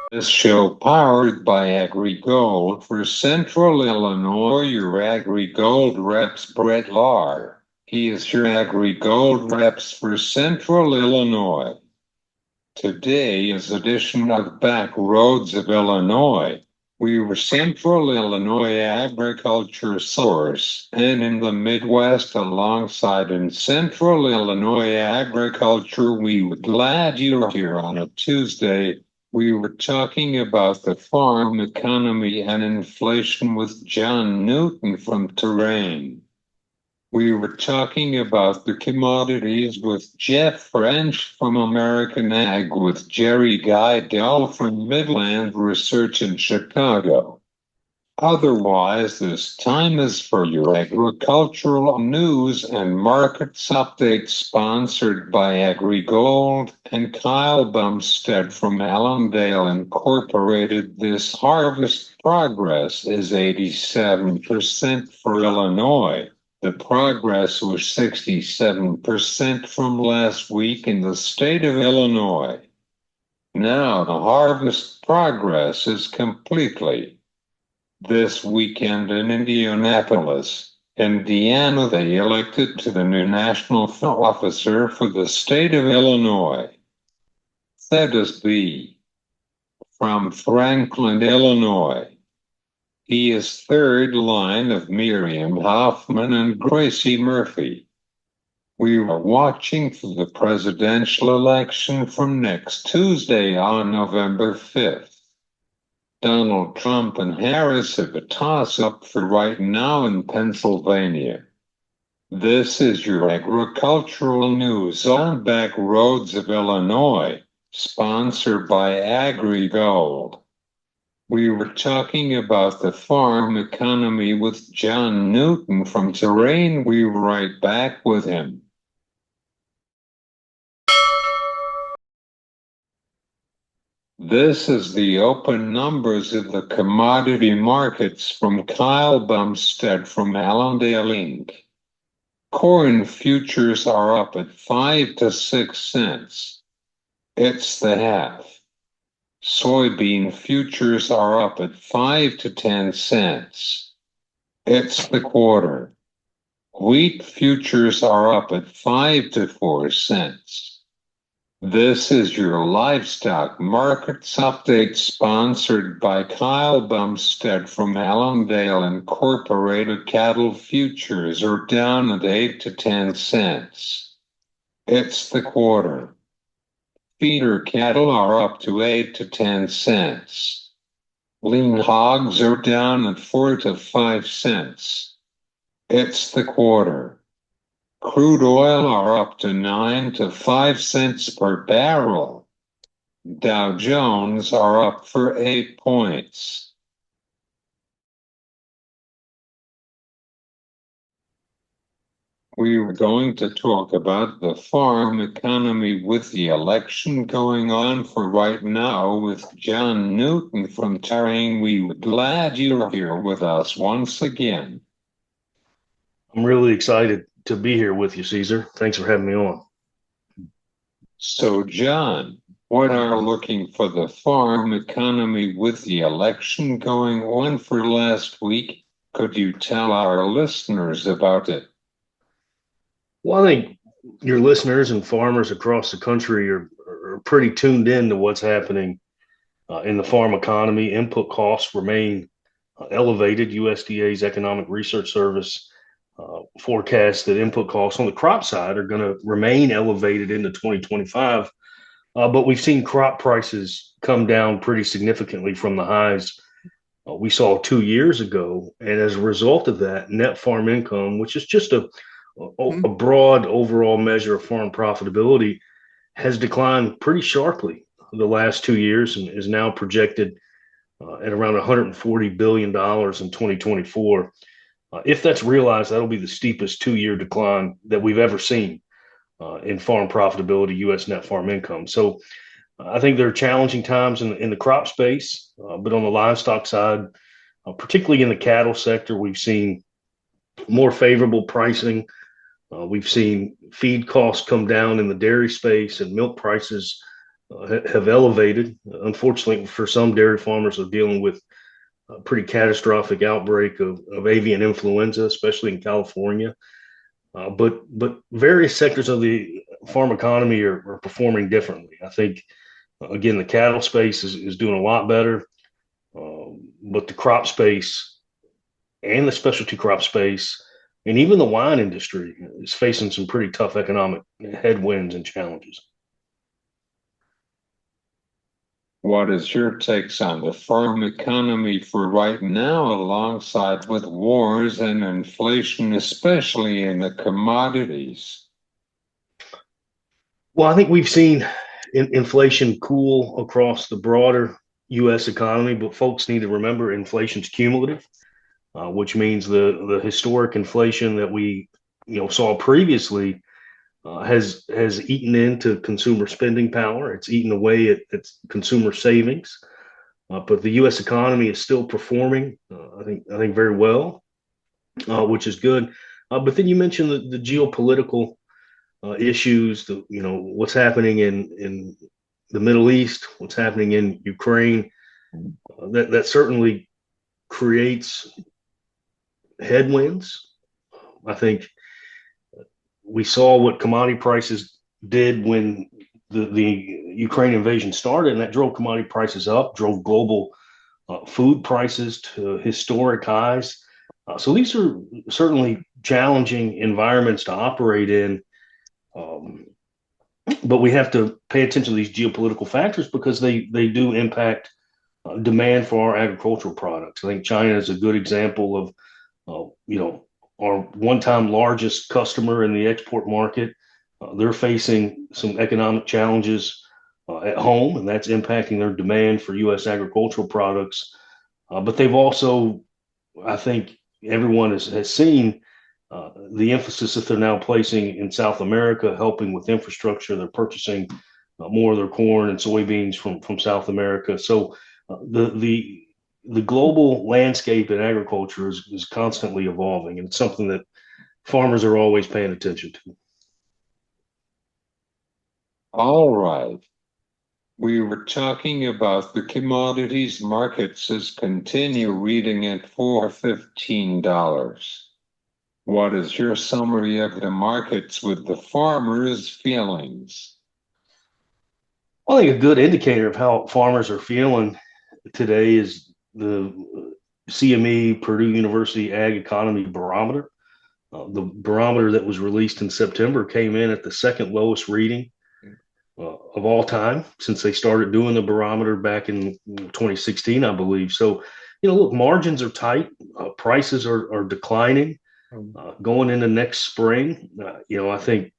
This show powered by AgriGold for Central Illinois, your AgriGold reps Brett Lahr. He is your AgriGold reps for Central Illinois. Today's edition of Back Roads of Illinois. We were Central Illinois agriculture source, and in the Midwest alongside in Central Illinois agriculture, we were glad you're here on a Tuesday. We were talking about the farm economy and inflation with John Newton from Terrain. We were talking about the commodities with Jeff French from American Ag with Jerry Guydell from Midland Research in Chicago. Otherwise, this time is for your agricultural news and markets update sponsored by AgriGold and Kyle Bumstead from Allendale Incorporated. This harvest progress is 87% for Illinois. The progress was 67% from last week in the state of Illinois. Now the harvest progress is completely. This weekend in Indianapolis, Indiana, they elected to the new national officer for the state of Illinois. Thaddeus B. from Franklin, Illinois. He is third line of Miriam Hoffman and Gracie Murphy. We are watching for the presidential election from next Tuesday on November 5th. Donald Trump and Harris have a toss-up for right now in Pennsylvania. This is your agricultural news on Back Roads of Illinois, sponsored by AgriGold. We were talking about the farm economy with John Newton from Terrain. We were right back with him. This is the open numbers of the commodity markets from Kyle Bumstead from Allendale Inc. Corn futures are up at 5 to 6 cents. It's the half. Soybean futures are up at 5 to 10 cents. It's the quarter. Wheat futures are up at 5 to 4 cents. This is your livestock markets update sponsored by Kyle Bumstead from Allendale Incorporated. Cattle futures are down at 8 to 10 cents. It's the quarter. Feeder cattle are up to 8 to 10 cents. Lean hogs are down at 4 to 5 cents. It's the quarter. Crude oil are up to 9 to 5 cents per barrel. Dow Jones are up for 8 points. We were going to talk about the farm economy with the election going on for right now with John Newton from Terrain. We were glad you're here with us once again. I'm really excited to be here with you, Caesar. Thanks for having me on. So, John, what are looking for the farm economy with the election going on for last week? Could you tell our listeners about it? Well, I think your listeners and farmers across the country are pretty tuned in to what's happening in the farm economy. Input costs remain elevated. USDA's Economic Research Service forecasts that input costs on the crop side are going to remain elevated into 2025. But we've seen crop prices come down pretty significantly from the highs we saw 2 years ago. And as a result of that, net farm income, which is just a broad overall measure of farm profitability, has declined pretty sharply the last 2 years and is now projected at around $140 billion in 2024. If that's realized, that'll be the steepest 2 year decline that we've ever seen in farm profitability, U.S. net farm income. So I think there are challenging times in the crop space, but on the livestock side, particularly in the cattle sector, we've seen more favorable pricing. We've seen feed costs come down in the dairy space and milk prices have elevated. Unfortunately, for some dairy farmers, are dealing with a pretty catastrophic outbreak of avian influenza, especially in California. But various sectors of the farm economy are performing differently. I think again the cattle space is doing a lot better, but the crop space and the specialty crop space and even the wine industry is facing some pretty tough economic headwinds and challenges. What is your takes on the farm economy for right now, alongside with wars and inflation, especially in the commodities? Well, I think we've seen inflation cool across the broader U.S. economy, but folks need to remember inflation's cumulative, which means the historic inflation that we saw previously has eaten into consumer spending power. It's eaten away at consumer savings, but the U.S. economy is still performing. I think very well, which is good. But then you mentioned the geopolitical issues, what's happening in the Middle East, what's happening in Ukraine. That certainly creates headwinds. I think we saw what commodity prices did when the Ukraine invasion started, and that drove commodity prices up, drove global food prices to historic highs. So these are certainly challenging environments to operate in. Um, but we have to pay attention to these geopolitical factors because they do impact demand for our agricultural products. I think China is a good example of our one-time largest customer in the export market. They're facing some economic challenges at home, and that's impacting their demand for U.S. agricultural products. But they've also, I think, everyone has seen the emphasis that they're now placing in South America, helping with infrastructure. They're purchasing more of their corn and soybeans from South America. So the global landscape in agriculture is constantly evolving, and it's something that farmers are always paying attention to. All right. We were talking about the commodities markets as continue reading at $415. What is your summary of the markets with the farmers' feelings? I think a good indicator of how farmers are feeling today is the CME Purdue University Ag Economy Barometer. The barometer that was released in September came in at the second lowest reading of all time since they started doing the barometer back in 2016, I believe. So, look, margins are tight, prices are declining going into next spring. I think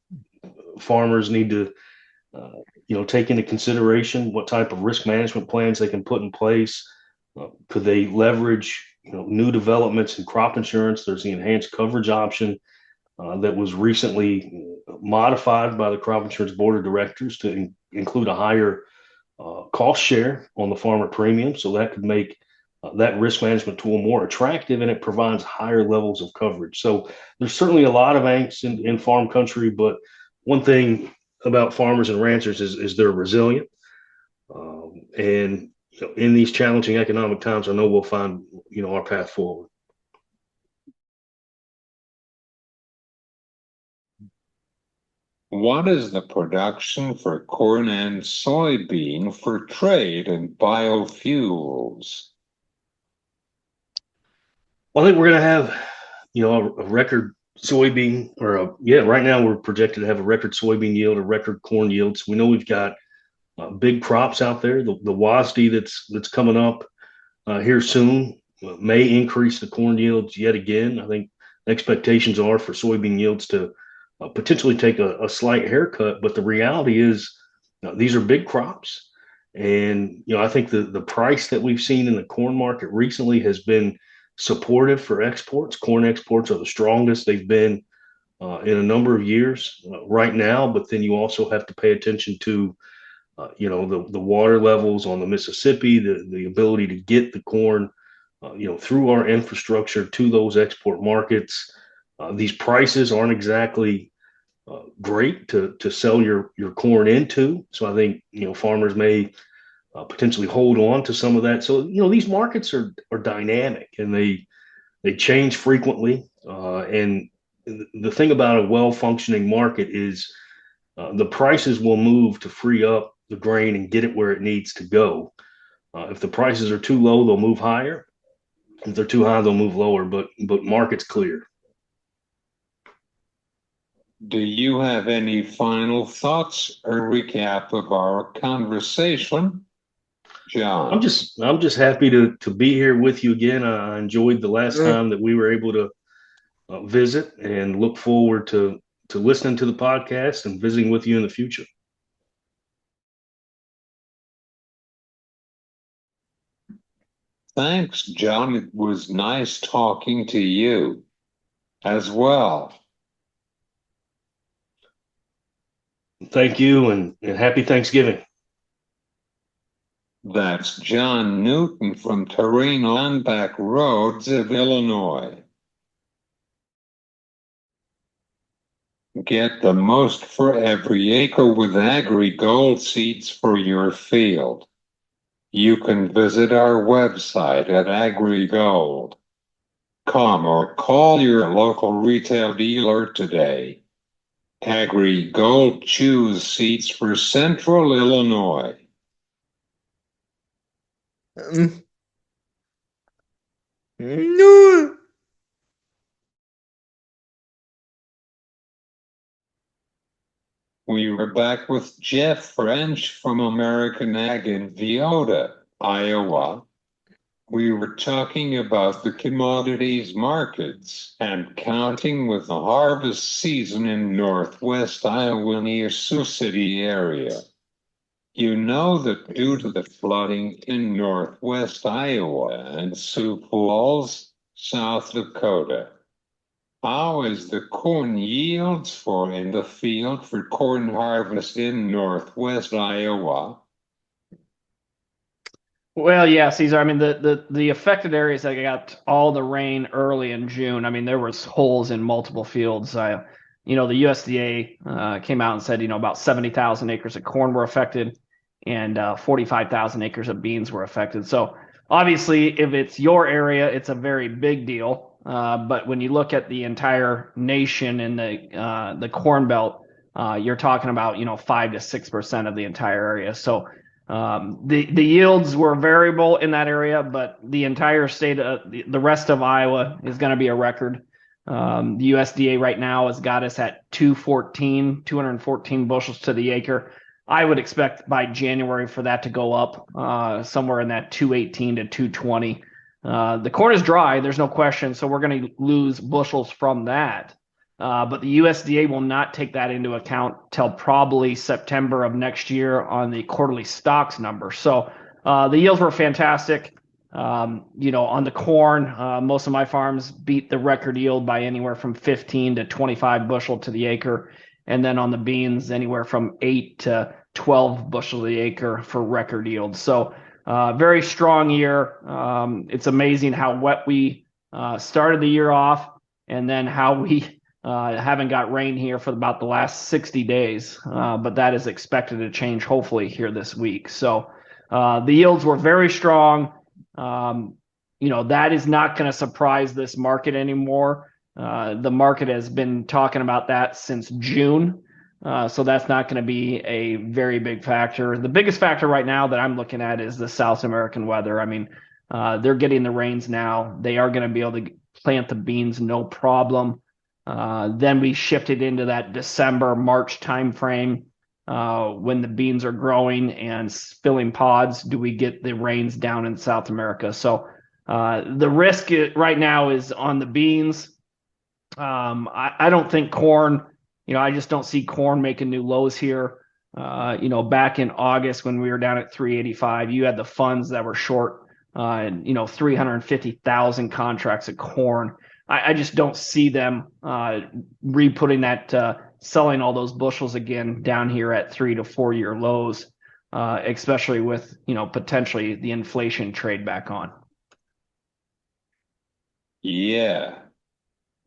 farmers need to, take into consideration what type of risk management plans they can put in place. Could they leverage, new developments in crop insurance? There's the enhanced coverage option that was recently modified by the crop insurance board of directors to include a higher cost share on the farmer premium. So that could make that risk management tool more attractive, and it provides higher levels of coverage. So there's certainly a lot of angst in farm country, but one thing about farmers and ranchers is they're resilient. And in these challenging economic times, I know we'll find, our path forward. What is the production for corn and soybean for trade and biofuels? Well, I think we're going to have, a record soybean right now we're projected to have a record soybean yield, a record corn yields. We know we've got big crops out there. The WASDE that's coming up here soon may increase the corn yields yet again. I think expectations are for soybean yields to potentially take a slight haircut, but the reality is these are big crops. And, I think the price that we've seen in the corn market recently has been supportive for exports. Corn exports are the strongest they've been in a number of years right now, but then you also have to pay attention to the water levels on the Mississippi, the ability to get the corn, through our infrastructure to those export markets. These prices aren't exactly great to sell your corn into. So I think farmers may potentially hold on to some of that. So these markets are dynamic and they change frequently. And the thing about a well functioning market is the prices will move to free up the grain and get it where it needs to go. If the prices are too low, they'll move higher. If they're too high, they'll move lower. But market's clear. Do you have any final thoughts or recap of our conversation, I'm John? just I'm just happy to be here with you again. I enjoyed the last time that we were able to visit, and look forward to listening to the podcast and visiting with you in the future. Thanks, John. It was nice talking to you as well. Thank you, and happy Thanksgiving. That's John Newton from Terrain on Back Roads of Illinois. Get the most for every acre with AgriGold seeds for your field. You can visit our website at agrigold.com or call your local retail dealer today. AgriGold choose seeds for Central Illinois. No. We were back with Jeff French from American Ag in Viota, Iowa. We were talking about the commodities markets and counting with the harvest season in northwest Iowa near Sioux City area. You know that due to the flooding in northwest Iowa and Sioux Falls, South Dakota, how is the corn yields for in the field for corn harvest in northwest Iowa? Well, yeah, Caesar. I mean, the affected areas that got all the rain early in June. I mean, there was holes in multiple fields. The USDA came out and said, about 70,000 acres of corn were affected, and 45,000 acres of beans were affected. So obviously, if it's your area, it's a very big deal. But when you look at the entire nation and the Corn Belt, you're talking about 5 to 6% of the entire area. So the yields were variable in that area, but the entire state, the rest of Iowa is going to be a record. The USDA right now has got us at 214 bushels to the acre. I would expect by January for that to go up somewhere in that 218 to 220. The corn is dry, there's no question, so we're going to lose bushels from that. But the USDA will not take that into account till probably September of next year on the quarterly stocks number. So the yields were fantastic. On the corn, most of my farms beat the record yield by anywhere from 15 to 25 bushel to the acre. And then on the beans, anywhere from 8 to 12 bushel to the acre for record yield. So very strong year. It's amazing how wet we started the year off, and then how we haven't got rain here for about the last 60 days, but that is expected to change hopefully here this week. So the yields were very strong. That is not going to surprise this market anymore. The market has been talking about that since June. So that's not going to be a very big factor. The biggest factor right now that I'm looking at is the South American weather. I mean, they're getting the rains now. They are going to be able to plant the beans no problem. Then we shifted into that December, March timeframe when the beans are growing and filling pods. Do we get the rains down in South America? So the risk right now is on the beans. I don't think corn, I just don't see corn making new lows here. Back in August when we were down at 385, you had the funds that were short, 350,000 contracts of corn. I just don't see them re-putting that, selling all those bushels again down here at 3 to 4 year lows, especially with, potentially the inflation trade back on. Yeah,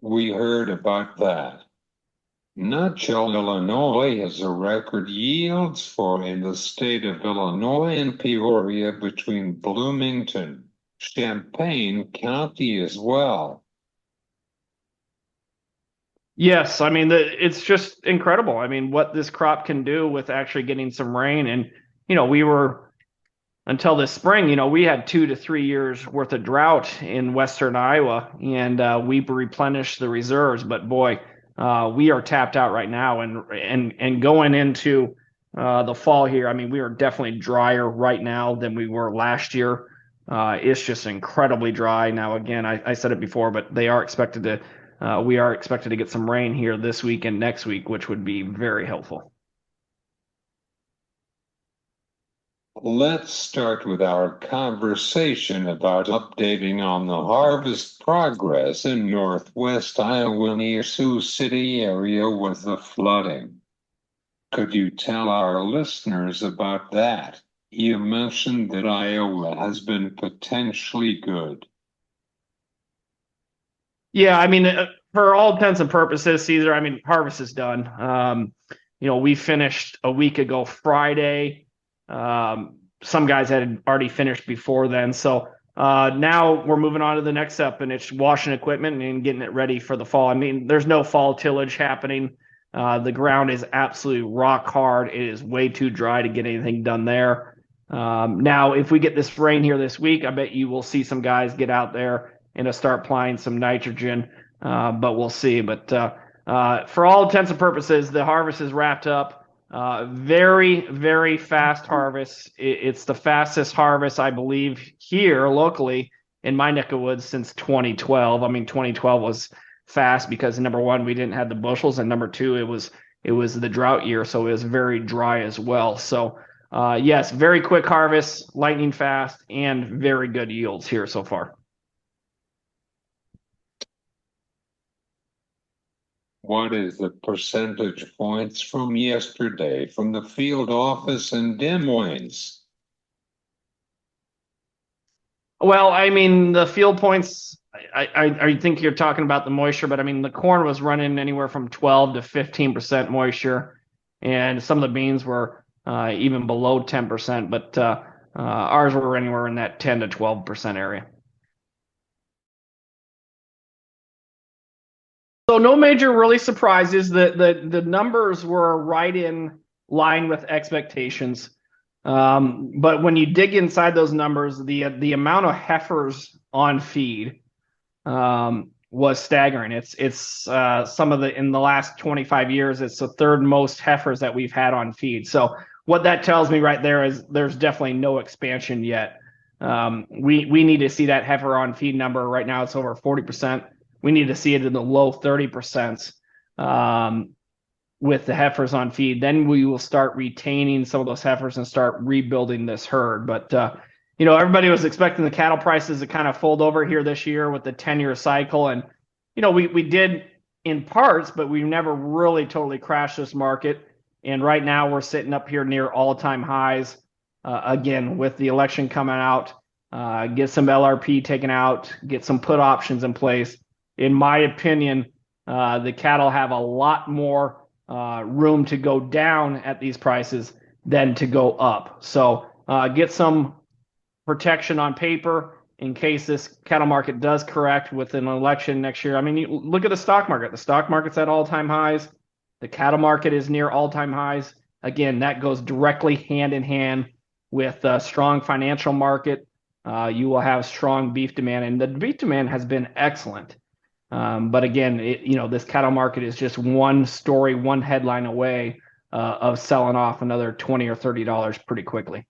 we heard about that. Nutshell, Illinois has a record yields for in the state of Illinois and Peoria between Bloomington, Champaign County as well. Yes, I mean it's just incredible. I mean what this crop can do with actually getting some rain, and we were until this spring, we had 2 to 3 years worth of drought in western Iowa, and we replenished the reserves. But boy, we are tapped out right now, and going into the fall here. I mean, we are definitely drier right now than we were last year. It's just incredibly dry now. Again, I said it before, but we are expected to get some rain here this week and next week, which would be very helpful. Let's start with our conversation about updating on the harvest progress in northwest Iowa near Sioux City area with the flooding. Could you tell our listeners about that? You mentioned that Iowa has been potentially good. Yeah, I mean, for all intents and purposes, Caesar, I mean, harvest is done. We finished a week ago Friday. Some guys had already finished before then. So now we're moving on to the next step, and it's washing equipment and getting it ready for the fall. I mean, there's no fall tillage happening. The ground is absolutely rock hard. It is way too dry to get anything done there. Now, if we get this rain here this week, I bet you will see some guys get out there and start applying some nitrogen, but we'll see. But for all intents and purposes, the harvest is wrapped up. Very, very fast harvest. It's the fastest harvest, I believe, here locally in my neck of woods since 2012. I mean, 2012 was fast because number one, we didn't have the bushels, and number two, it was the drought year, so it was very dry as well. So yes, very quick harvest, lightning fast, and very good yields here so far. What is the percentage points from yesterday from the field office in Des Moines? Well, I mean, the field points, I think you're talking about the moisture, but I mean, the corn was running anywhere from 12 to 15% moisture, and some of the beans were even below 10%, but ours were anywhere in that 10 to 12% area. So no major really surprises. The numbers were right in line with expectations. But when you dig inside those numbers, the amount of heifers on feed was staggering. It's some of the in the last 25 years, it's the third most heifers that we've had on feed. So what that tells me right there is there's definitely no expansion yet. We need to see that heifer on feed number. Right now it's over 40%. We need to see it in the low 30% with the heifers on feed. Then we will start retaining some of those heifers and start rebuilding this herd. But, everybody was expecting the cattle prices to kind of fold over here this year with the 10-year cycle. And, we did in parts, but we never really totally crashed this market. And right now we're sitting up here near all-time highs. Again, with the election coming out, get some LRP taken out, get some put options in place. In my opinion, the cattle have a lot more room to go down at these prices than to go up. So get some protection on paper in case this cattle market does correct with an election next year. I mean, look at the stock market. The stock market's at all-time highs. The cattle market is near all-time highs. Again, that goes directly hand in hand with a strong financial market. You will have strong beef demand, and the beef demand has been excellent. But again, this cattle market is just one story, one headline away of selling off another $20 or $30 pretty quickly.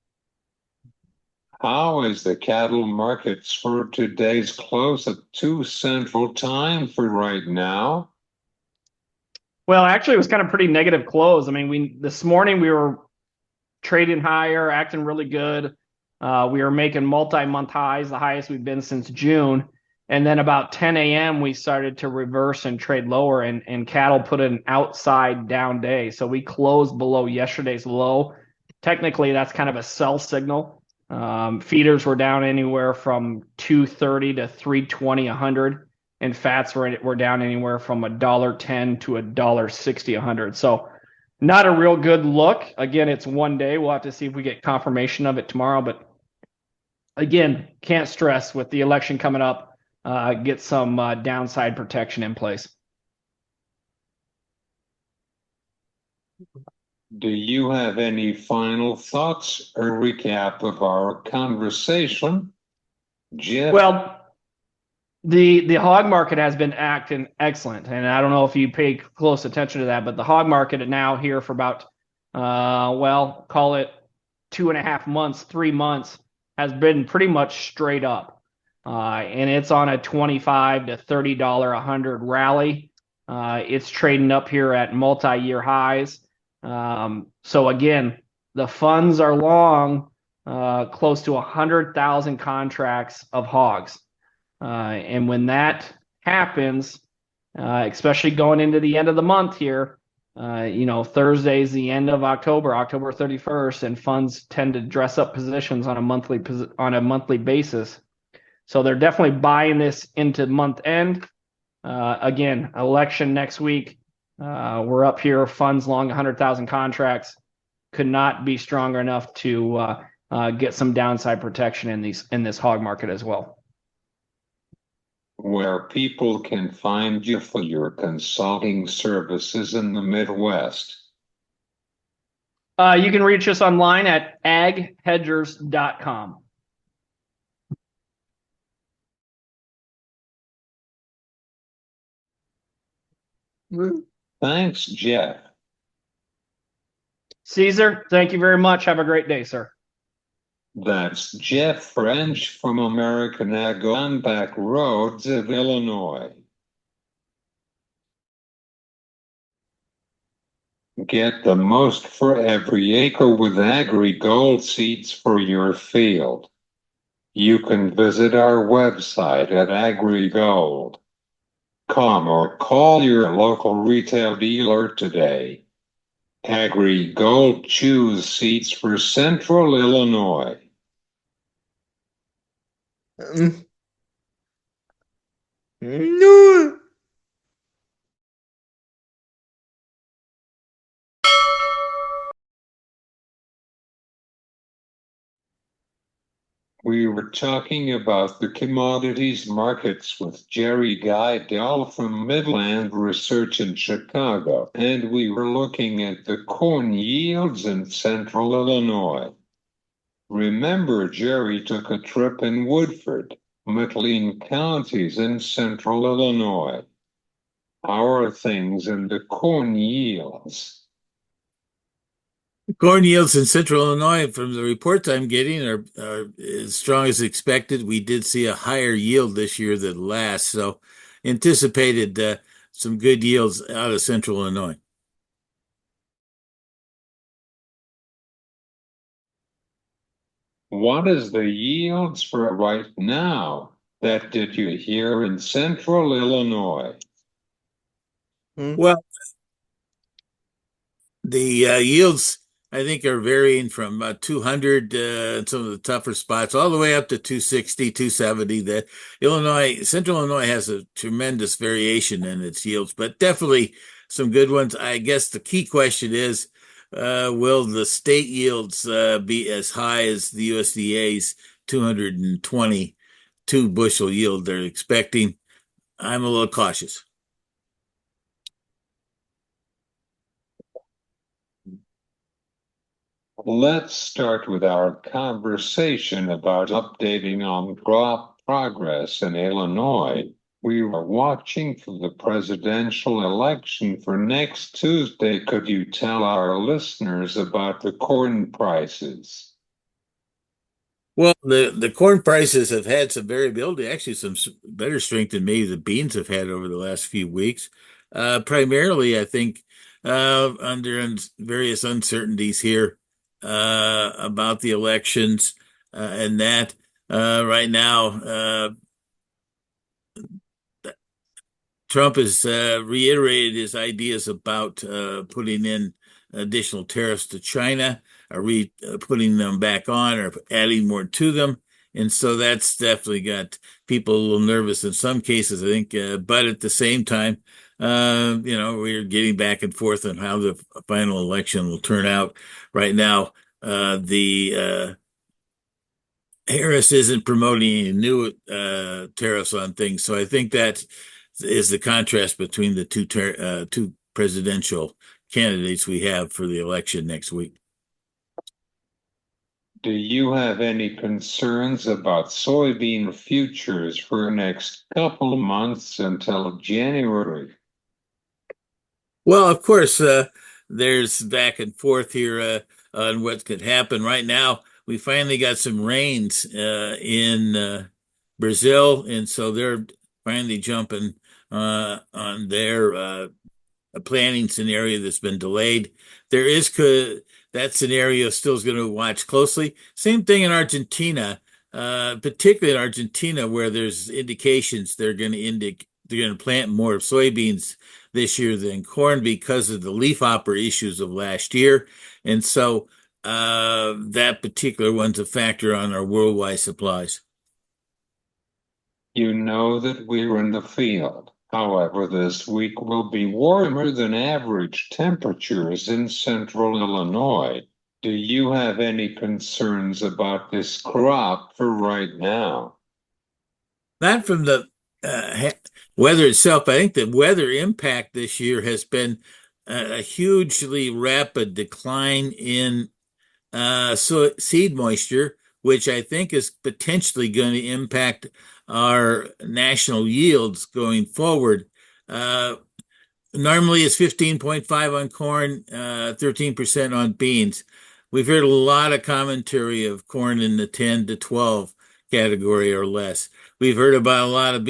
How is the cattle markets for today's close at 2 Central Time for right now? Well, actually, it was kind of pretty negative close. I mean, this morning we were trading higher, acting really good. We were making multi-month highs, the highest we've been since June. And then about 10 a.m., we started to reverse and trade lower, and cattle put an outside down day. So we closed below yesterday's low. Technically, that's kind of a sell signal. Feeders were down anywhere from 230 to 320, 100. and fats were down anywhere from $1.10 to $1.60 a hundred. So not a real good look. Again, it's one day. We'll have to see if we get confirmation of it tomorrow. But again, can't stress with the election coming up, get some downside protection in place. Do you have any final thoughts or recap of our conversation, Jeff? Well, the hog market has been acting excellent, and I don't know if you pay close attention to that, but the hog market now here for about call it 2.5 months, 3 months, has been pretty much straight up, and it's on a $25 to $30 a hundred rally. It's trading up here at multi-year highs. So again, the funds are long, close to 100,000 contracts of hogs. And when that happens, especially going into the end of the month here, Thursday's the end of October, October 31st, and funds tend to dress up positions on a monthly basis. So they're definitely buying this into month end. Again, election next week. We're up here, funds long 100,000 contracts. Could not be stronger enough to get some downside protection in this hog market as well. Where people can find you for your consulting services in the Midwest. You can reach us online at aghedgers.com. Thanks, Jeff. Caesar, thank you very much. Have a great day, sir. That's Jeff French from American Adirondack Roads of Illinois. Get the most for every acre with AgriGold seeds for your field. You can visit our website at agrigold.com or call your local retail dealer today. AgriGold choose seeds for Central Illinois. No. We were talking about the commodities markets with Jerry Guydell from Midland Research in Chicago, and we were looking at the corn yields in Central Illinois. Remember, Jerry took a trip in Woodford, McLean counties in Central Illinois. How are things in the corn yields? Corn yields in Central Illinois, from the reports I'm getting, are as strong as expected. We did see a higher yield this year than last, so anticipated some good yields out of Central Illinois. What is the yields for right now? That did you hear in Central Illinois? Well, the yields, I think, are varying from 200 in some of the tougher spots all the way up to 260, 270. Central Illinois has a tremendous variation in its yields, but definitely some good ones. I guess the key question is, will the state yields be as high as the USDA's 222 bushel yield they're expecting? I'm a little cautious. Let's start with our conversation about updating on crop progress in Illinois. We are watching for the presidential election for next Tuesday. Could you tell our listeners about the corn prices? Well, the corn prices have had some variability, actually some better strength than maybe the beans have had over the last few weeks. Primarily, I think, under various uncertainties here about the elections and that right now Trump has reiterated his ideas about putting in additional tariffs to China, or putting them back on, or adding more to them. And so that's definitely got people a little nervous in some cases, I think. But at the same time, we're getting back and forth on how the final election will turn out. Right now, the Harris isn't promoting any new tariffs on things, so I think that is the contrast between the two presidential candidates we have for the election next week. Do you have any concerns about soybean futures for the next couple of months until January? Well, of course, there's back and forth here on what could happen. Right now, we finally got some rains in Brazil, and so they're finally jumping on their planning scenario that's been delayed. That scenario still is going to watch closely. Same thing in Argentina, particularly in Argentina, where there's indications they're going to plant more soybeans this year than corn because of the leafhopper issues of last year. And so that particular one's a factor on our worldwide supplies. You know that we're in the field. However, this week will be warmer than average temperatures in central Illinois. Do you have any concerns about this crop for right now? Not from the weather itself. I think the weather impact this year has been a hugely rapid decline in seed moisture, which I think is potentially going to impact our national yields going forward. Normally it's 15.5 on corn, 13% on beans. We've heard a lot of commentary of corn in the 10 to 12 category or less. We've heard about a lot of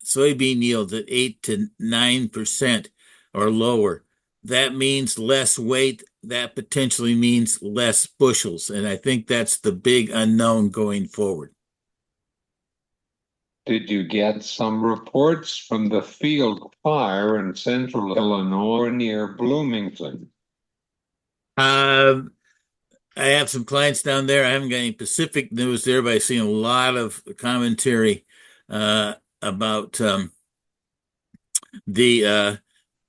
soybean yields at 8 to 9% or lower. That means less weight. That potentially means less bushels. And I think that's the big unknown going forward. Did you get some reports from the field fire in central Illinois near Bloomington? I have some clients down there. I haven't got any specific news there, but I've seen a lot of commentary about the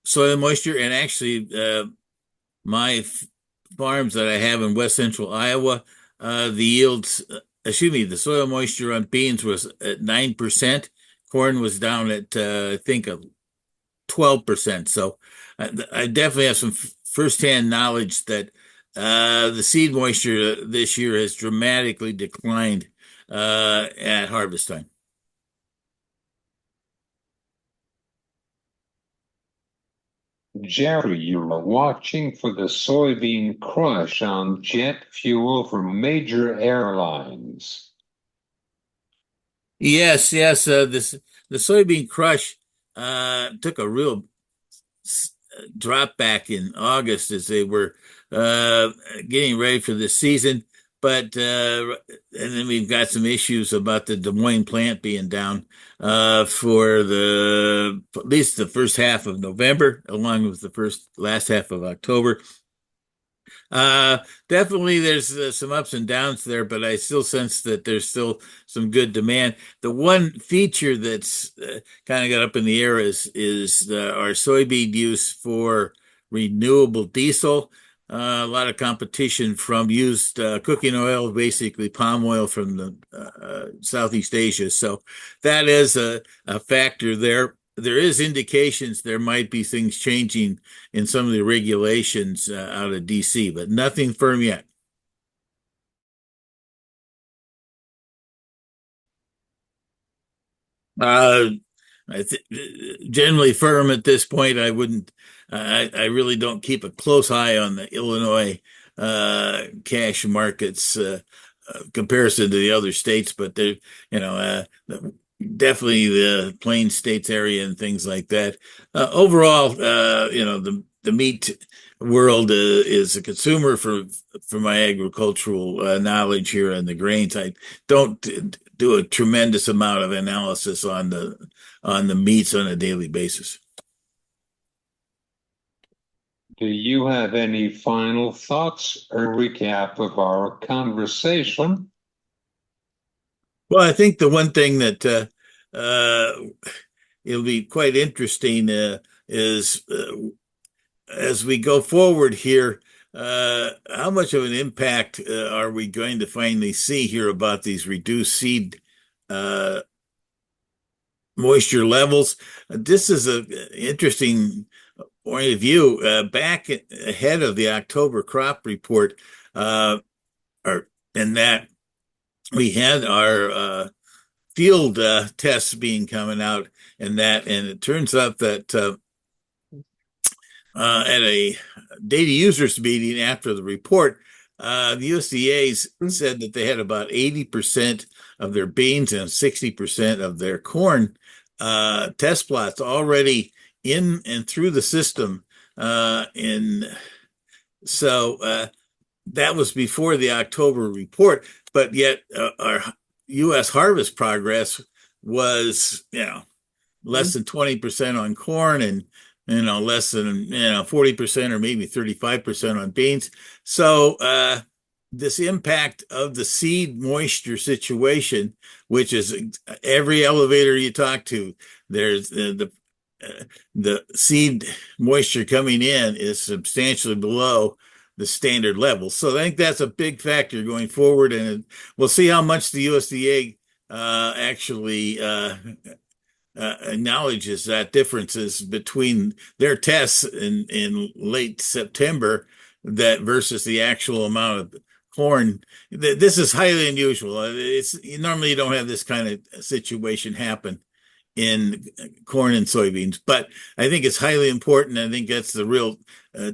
soil moisture, and actually my farms that I have in west central Iowa, the soil moisture on beans was at 9%. Corn was down at I think 12%. So I definitely have some firsthand knowledge that the seed moisture this year has dramatically declined at harvest time. Jerry, you were watching for the soybean crush on jet fuel for major airlines. Yes. The soybean crush took a real drop back in August as they were getting ready for the season. But and then we've got some issues about the Des Moines plant being down for at least the first half of November, along with the last half of October. Definitely there's some ups and downs there, but I still sense that there's still some good demand. The one feature that's kind of got up in the air is our soybean use for renewable diesel. A lot of competition from used cooking oil, basically palm oil from the Southeast Asia. So that is a factor there. There is indications there might be things changing in some of the regulations out of DC, but nothing firm yet. Generally firm at this point. I wouldn't. I really don't keep a close eye on the Illinois cash markets comparison to the other states, but they're definitely the Plain States area and things like that. Overall, the meat world is a consumer for my agricultural knowledge here and the grains. I don't do a tremendous amount of analysis on the meats on a daily basis. Do you have any final thoughts or recap of our conversation? Well, I think the one thing that it'll be quite interesting is as we go forward here, how much of an impact are we going to finally see here about these reduced seed moisture levels? This is an interesting point of view. Back ahead of the October crop report, or in that we had our field tests being coming out, and it turns out that at a data users meeting after the report, the USDA said that they had about 80% of their beans and 60% of their corn test plots already in and through the system. So that was before the October report, but yet our U.S. harvest progress was, less than 20% on corn and less than 40% or maybe 35% on beans. So this impact of the seed moisture situation, which is every elevator you talk to, there's the seed moisture coming in is substantially below the standard level. So I think that's a big factor going forward, and we'll see how much the USDA actually acknowledges that differences between their tests in late September that versus the actual amount of corn. This is highly unusual. Normally you don't have this kind of situation happen in corn and soybeans, but I think it's highly important. I think that's the real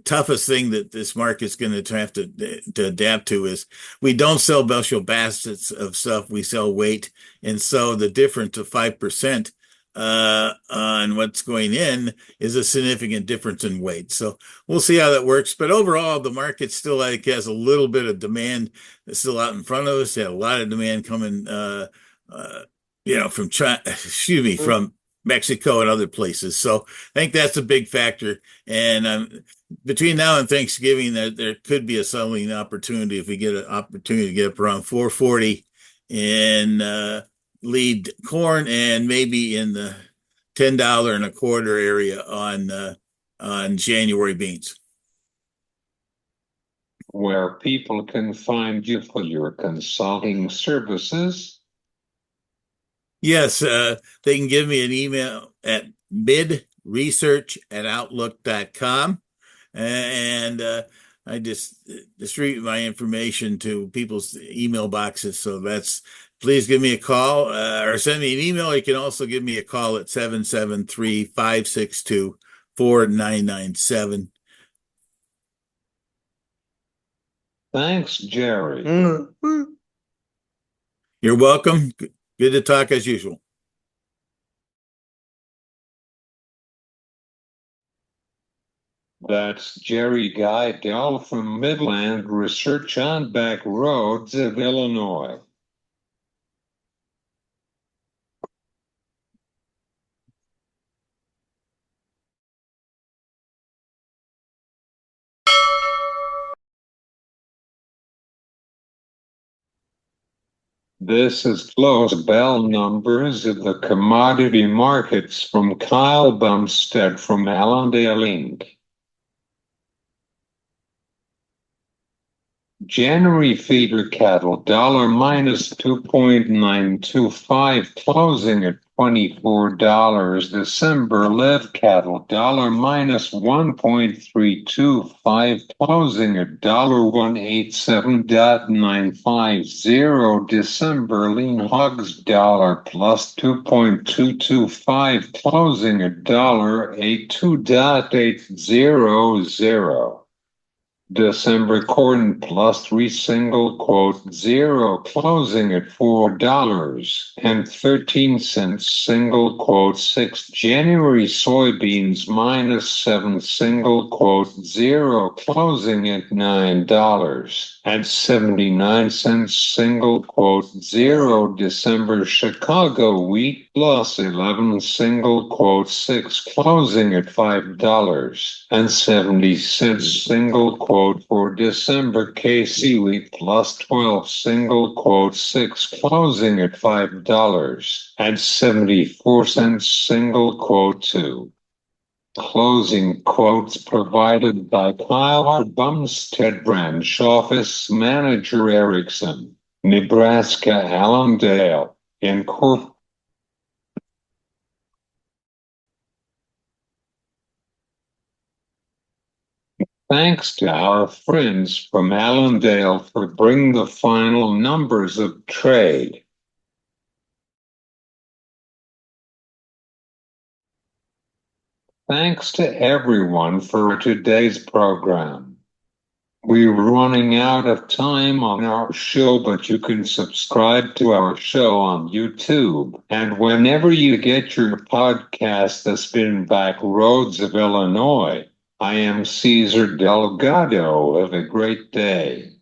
toughest thing that this market's going to have to adapt to is we don't sell bushel baskets of stuff, we sell weight. And so the difference of 5% on what's going in is a significant difference in weight. So we'll see how that works. But overall, the market still has a little bit of demand that's still out in front of us. They had a lot of demand coming from China, from Mexico and other places. So I think that's a big factor. And between now and Thanksgiving, there could be a selling opportunity if we get an opportunity to get up around 440 in lead corn and maybe in the $10 and a quarter area on January beans. Where people can find you for your consulting services? Yes, they can give me an email at midresearch@outlook.com. And I just distribute my information to people's email boxes. So please give me a call or send me an email. You can also give me a call at 773-562-4997. Thanks, Jerry. You're welcome. Good to talk as usual. That's Jerry Guidell from Midland Research on Back Roads of Illinois. This is close bell numbers of the commodity markets from Kyle Bumstead from Allendale Inc. January feeder cattle $-2.925 closing at $24. December live cattle $-1.325 closing at $187.950. December lean hogs $+2.225 closing at $82.800. December corn +3 single quote 0 closing at $4.13 single quote 6. January soybeans -7 single quote 0 closing at $9.79 single quote 0. December Chicago wheat +11 single quote 6 closing at $5.70 single quote quote for December KC wheat plus 12 single quote 6 closing at $5.74 single quote 2. Closing quotes provided by Kyle Bumstead Branch Office Manager Erickson, Nebraska Allendale, Incorporated. Thanks to our friends from Allendale for bringing the final numbers of trade. Thanks to everyone for today's program. We're running out of time on our show, but you can subscribe to our show on YouTube. And whenever you get your podcast, The Spin Back Roads of Illinois, I am Cesar Delgado. Have a great day.